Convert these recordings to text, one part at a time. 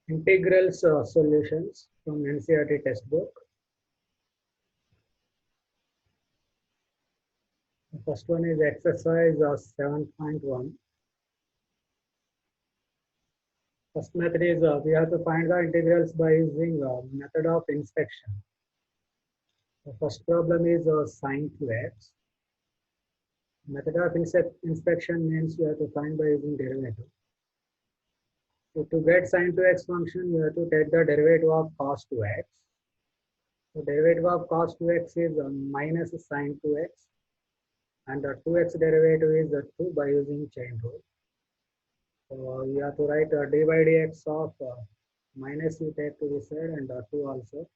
Integrals solutions from NCERT textbook. The first one is exercise 7.1. First method is we have to find the integrals by using method of inspection. The first problem is sine 2x. Method of inspection means you have to find by using derivative. So to get sine 2x function, you have to take the derivative of cos 2x. So derivative of cos 2x is minus sine 2x, and the 2x derivative is 2 by using chain rule. So you have to write d by dx of minus you take to this side and 2 also.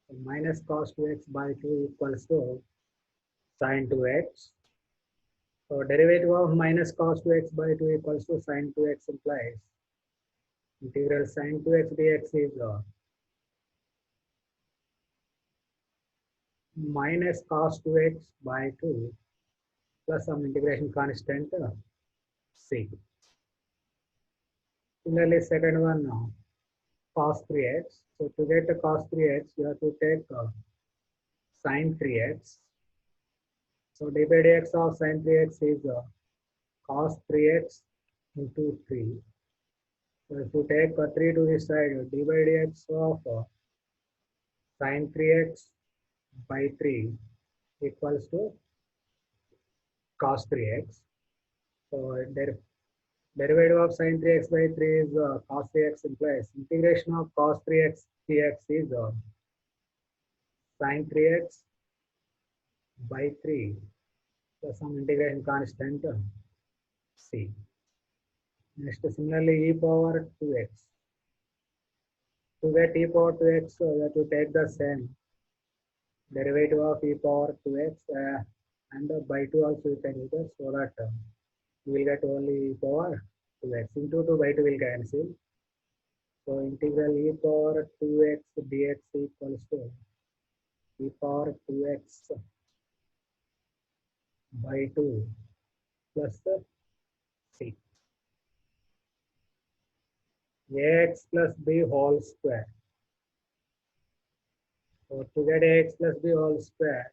So minus cos 2x by 2 equals to sine 2x. So derivative of minus cos 2x by 2 equals to sine 2x implies integral sine 2x dx is minus cos 2x by 2 plus some integration constant c. Similarly, second one cos 3x. So to get the cos 3x, you have to take sine 3x. So d by dx of sine 3x is cos 3x into 3. So if you take 3 to this side, d by dx of sine 3x by 3 equals to cos 3x. So derivative of sine 3x by 3 is cos 3x implies integration of cos 3x dx is sine 3x by 3 plus some integration constant c. Next, similarly, e power 2x. To get e power 2x, you have to take the same derivative of e power 2x and by 2 also you can do that, so that you will get only e power 2x. Into 2 by 2 will cancel. So integral e power 2x dx equals to e power 2x by 2 plus c. Ax plus b whole square. So to get ax plus b whole square,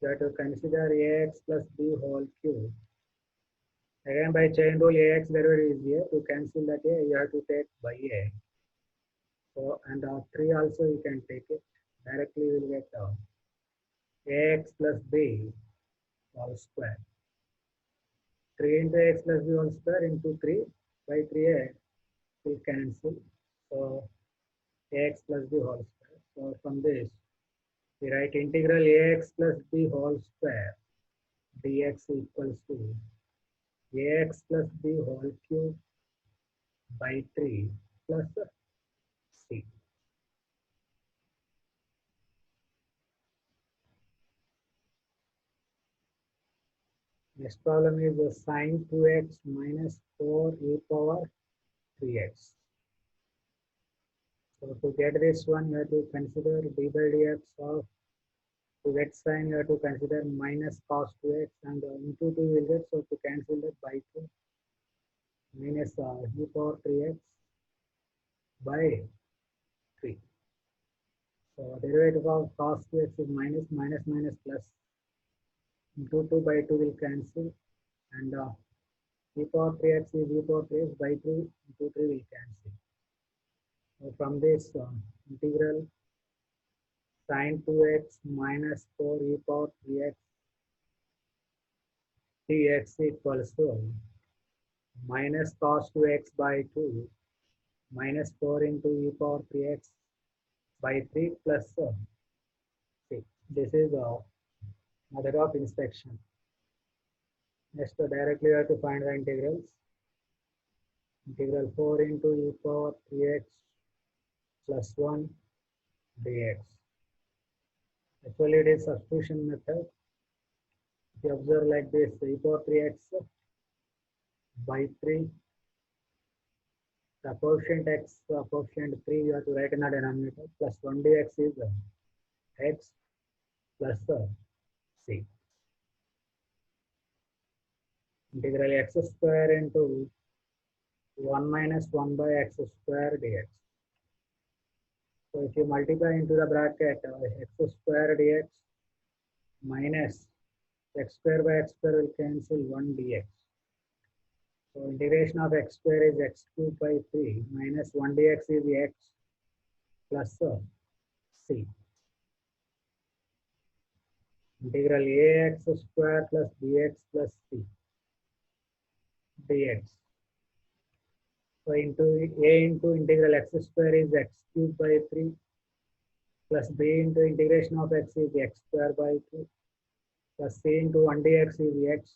you have to consider ax plus b whole cube. Again, by chain rule, ax derivative is here. To cancel that a, you have to take by a. So, and 3 also you can take it. Directly you will get ax plus b whole square. 3 into x plus b whole square into 3 by 3a will cancel. So, ax plus b whole square. So, from this, we write integral ax plus b whole square dx equals to ax plus b whole cube by 3 plus c. Next problem is sine 2x minus 4 e power 3x. So to get this one, you have to consider d by dx of, to get sine, you have to consider minus cos 2x and into 2 you will get, so to cancel that by 2 minus e power 3x by 3. So derivative of cos 2x is minus, minus, minus plus. Into 2 by 2 will cancel, and e power 3x is e power 3x by 3 into 3 will cancel. So from this integral sine 2x minus 4 e power 3x dx equals to minus cos 2x by 2 minus 4 into e power 3x by 3 plus 6. This is method of inspection. Next, directly we have to find the integrals. Integral 4 into e power 3x plus 1 dx. Actually, it is substitution method. If you observe like this, e power 3x by 3, the coefficient x, coefficient 3, you have to write in the denominator, plus 1 dx is x plus c. Integral x square into 1 minus 1 by x square dx. So if you multiply into the bracket x square dx minus x square by x square will cancel 1 dx. So integration of x square is x cubed by 3 minus 1 dx is x plus c. Integral ax square plus bx plus c dx. So into a into integral x square is x cubed by 3 plus b into integration of x is x square by 2 plus c into 1 dx is x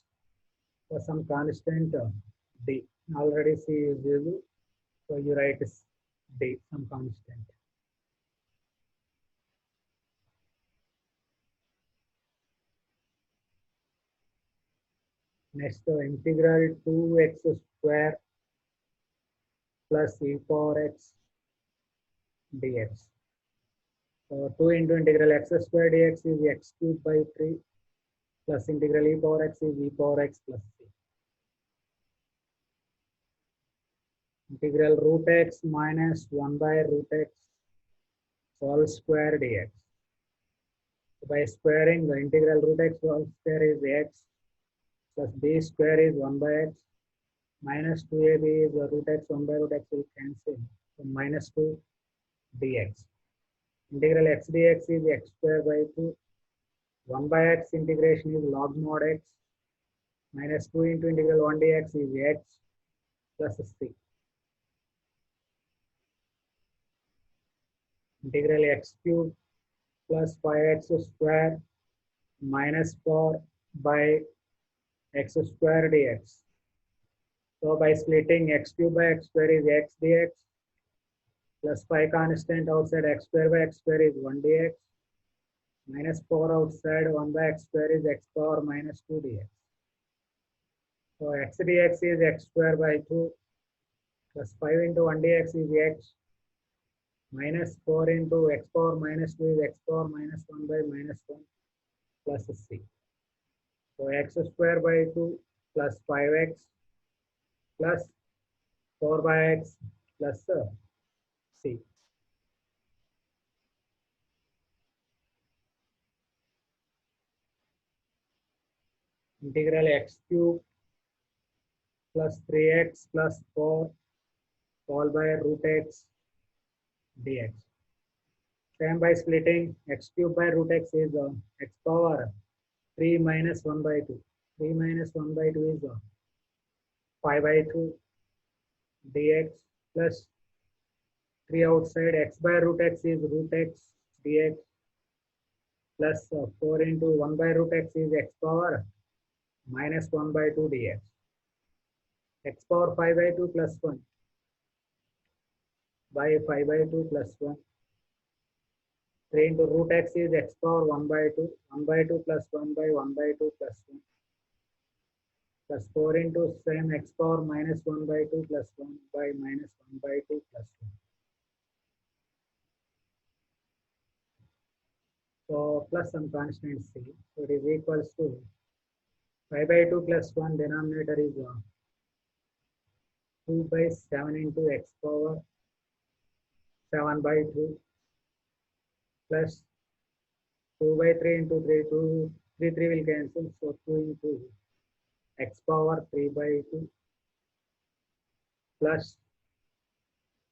plus some constant d. Already c is used, so you write d, some constant. Next, integral 2x square plus e power x dx. So 2 into integral x square dx is x cubed by 3 plus integral e power x is e power x plus c. Integral root x minus 1 by root x whole square dx. So by squaring, the integral root x whole square is x plus b square is 1 by x minus 2ab is root x 1 by root x will cancel. So minus 2 dx. Integral x dx is x square by 2. 1 by x integration is log mod x minus 2 into integral 1 dx is x plus c. Integral x cube plus 5x square minus 4 by x square dx. So by splitting x cube by x square is x dx plus 5 constant outside x square by x square is 1 dx minus 4 outside 1 by x square is x power minus 2 dx. So x dx is x square by 2 plus 5 into 1 dx is x minus 4 into x power minus 2 is x power minus 1 by minus 1 plus c. So x square by 2 plus 5x plus 4 by x plus c. Integral x cube plus 3x plus 4 all by root x dx. Same by splitting x cube by root x is x power 3 minus 1 by 2. 3 minus 1 by 2 is 5 by 2 dx plus 3 outside x by root x is root x dx plus 4 into 1 by root x is x power minus 1 by 2 dx. X power 5 by 2 plus 1 by 5 by 2 plus 1. 3 into root x is x power 1 by 2. 1 by 2 plus 1 by 1 by 2 plus 1. Plus 4 into same x power minus 1 by 2 plus 1 by minus 1 by 2 plus 1. So plus some constant c. So it is equals to 5 by 2 plus 1 denominator is 2 by 7 into x power 7 by 2 plus 2 by 3 into 3, 2, 3 will cancel. So 2 into x power 3 by 2 plus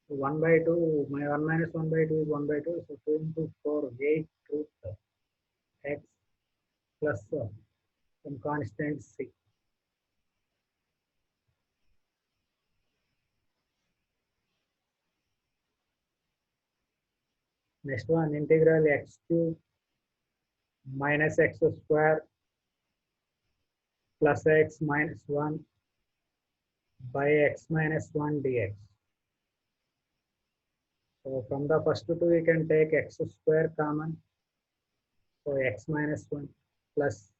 1 by 2, my 1 minus 1 by 2 is 1 by 2. So 2 into 4, 8 root x plus some constant c. Next one, integral x cube minus x square plus x minus 1 by x minus 1 dx. So from the first two we can take x square common. So x minus 1 plus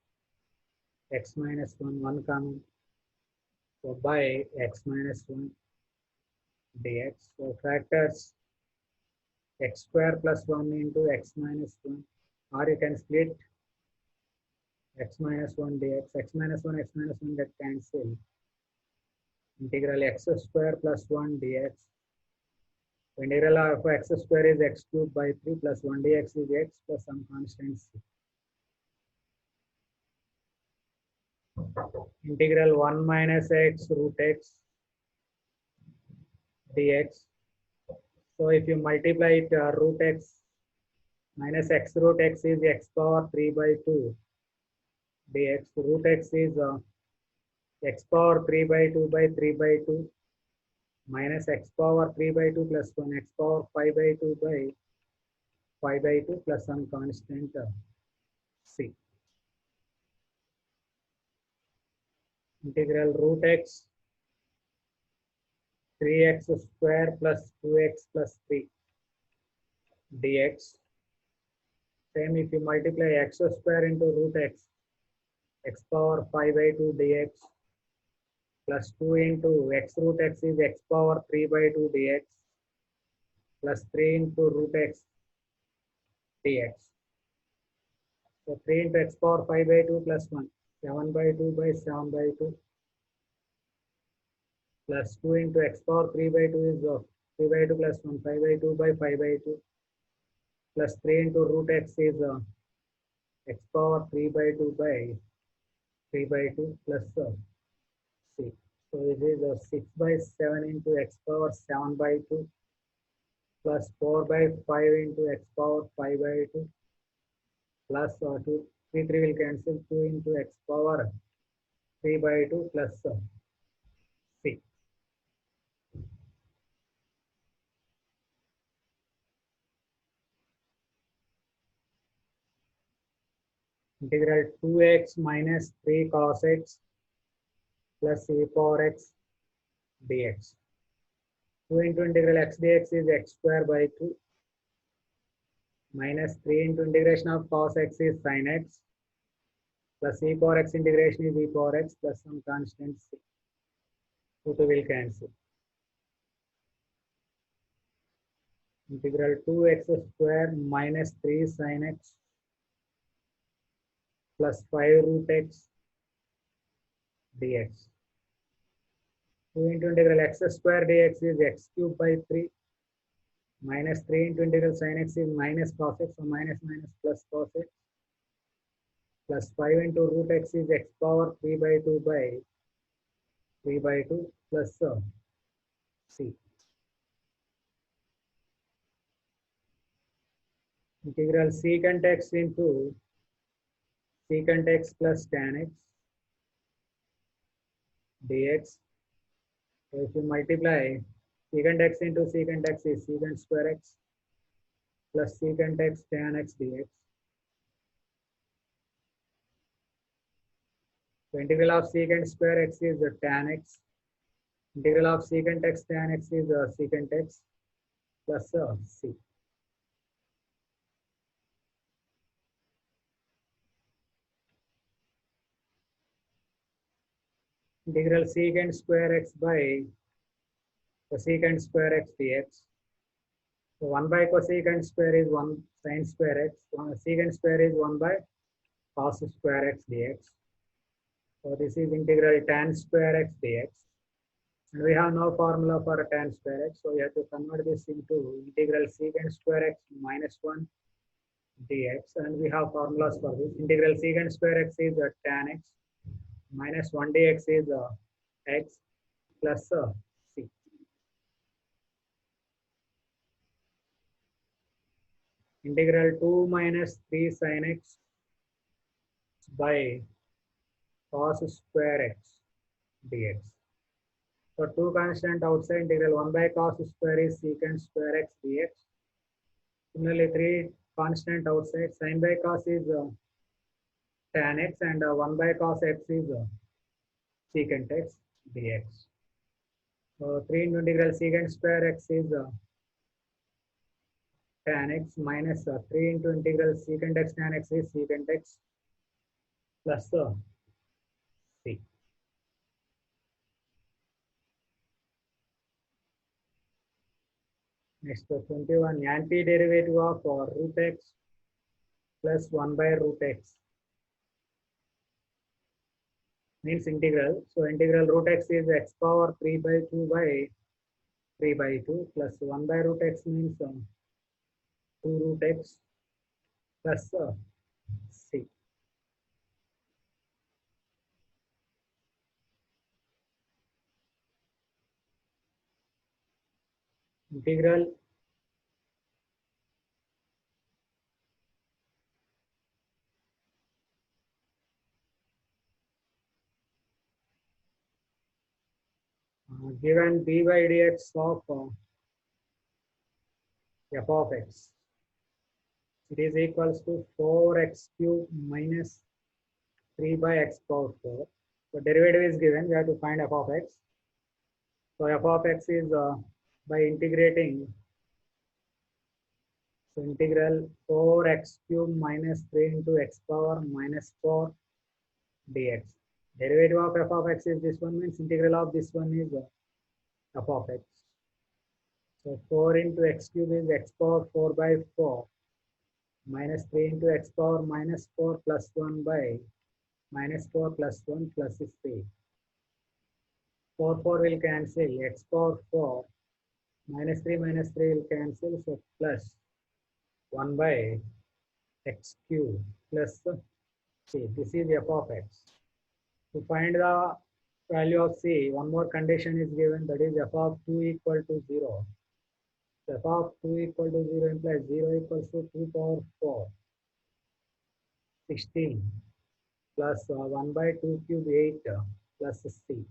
x minus 1 common. So by x minus 1 dx. So factors x square plus 1 into x minus 1, or you can split x minus 1 dx. X minus 1 get cancelled. integral x square plus 1 dx. Integral of x square is x cubed by 3 plus 1 dx is x plus some constant c. Integral 1 minus x root x dx. So if you multiply it, root x minus x root x is x power 3 by 2 dx. Root x is x power 3 by 2 by 3 by 2 minus x power 3 by 2 plus 1 x power 5 by 2 by 5 by 2 plus some constant c. Integral root x 3x square plus 2x plus 3 dx. Same if you multiply x square into root x, x power 5 by 2 dx plus 2 into x root x is x power 3 by 2 dx plus 3 into root x dx. So 3 into x power 5 by 2 plus 1, 7 by 2 by 7 by 2 plus 2 into x power 3 by 2 is 3 by 2 plus 1, 5 by 2 by 5 by 2 plus 3 into root x is x power 3 by 2 by 3 by 2 plus c. So it is 6 by 7 into x power 7 by 2 plus 4 by 5 into x power 5 by 2 plus 2, 3 will cancel, 2 into x power 3 by 2 plus c. Integral 2x minus 3 cos x plus e power x dx. 2 into integral x dx is x square by 2 minus 3 into integration of cos x is sin x plus e power x integration is e power x plus some constant c. 2 will cancel. Integral 2x square minus 3 sin x plus 5 root x dx. 2 into integral x square dx is x cubed by 3 minus 3 into integral sin x is minus cos x, so minus minus plus cos x plus 5 into root x is x power 3 by 2 by 3 by 2 plus c. Integral secant x into secant x plus tan x dx. So if you multiply secant x into secant x is secant square x plus secant x tan x dx. So integral of secant square x is tan x. Integral of secant x tan x is secant x plus c. Integral secant square x by cosecant square x dx. So 1 by cosecant square is 1 sin square x. Secant square is 1 by cos square x dx. So this is integral tan square x dx. And we have no formula for tan square x. So we have to convert this into integral secant square x minus 1 dx. And we have formulas for this. Integral secant square x is tan x minus 1 dx is x plus c. Integral 2 minus 3 sin x by cos square x dx. So 2 constant outside, integral 1 by cos square is secant square x dx. Similarly 3 constant outside, sin by cos is tan x and 1 by cos x is secant x dx. So 3 into integral secant square x is tan x minus 3 into integral secant x tan x is secant x plus c. Next 21, antiderivative of root x plus 1 by root x. means integral. So integral root x is x power 3 by 2 by 3 by 2 plus 1 by root x means 2 root x plus c. Integral given d by dx of f of x. It is equals to 4x cube minus 3 by x power 4. So derivative is given. We have to find f of x. So f of x is by integrating. So integral 4x cube minus 3 into x power minus 4 dx. Derivative of f of x is this one, means integral of this one is f of x. So 4 into x cube is x power 4 by 4 minus 3 into x power minus 4 plus 1 by minus 4 plus 1 plus 3. 4 will cancel, x power 4 minus 3 will cancel, so plus 1 by x cube plus c. This is f of x. To find the value of c, one more condition is given, that is f of 2 equal to 0. So f of 2 equal to 0 implies 0 equals to 2 power 4, 16 plus 1 by 2 cube 8 plus c.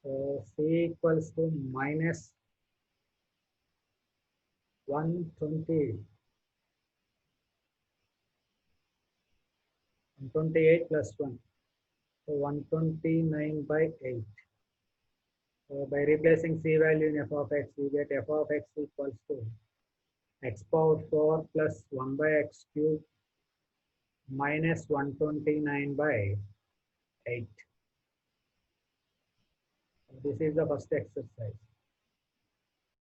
So c equals to minus 120, 128 plus 1. So 129 by 8. So by replacing c value in f of x, we get f of x equals to x power 4 plus 1 by x cube minus 129 by 8. This is the first exercise.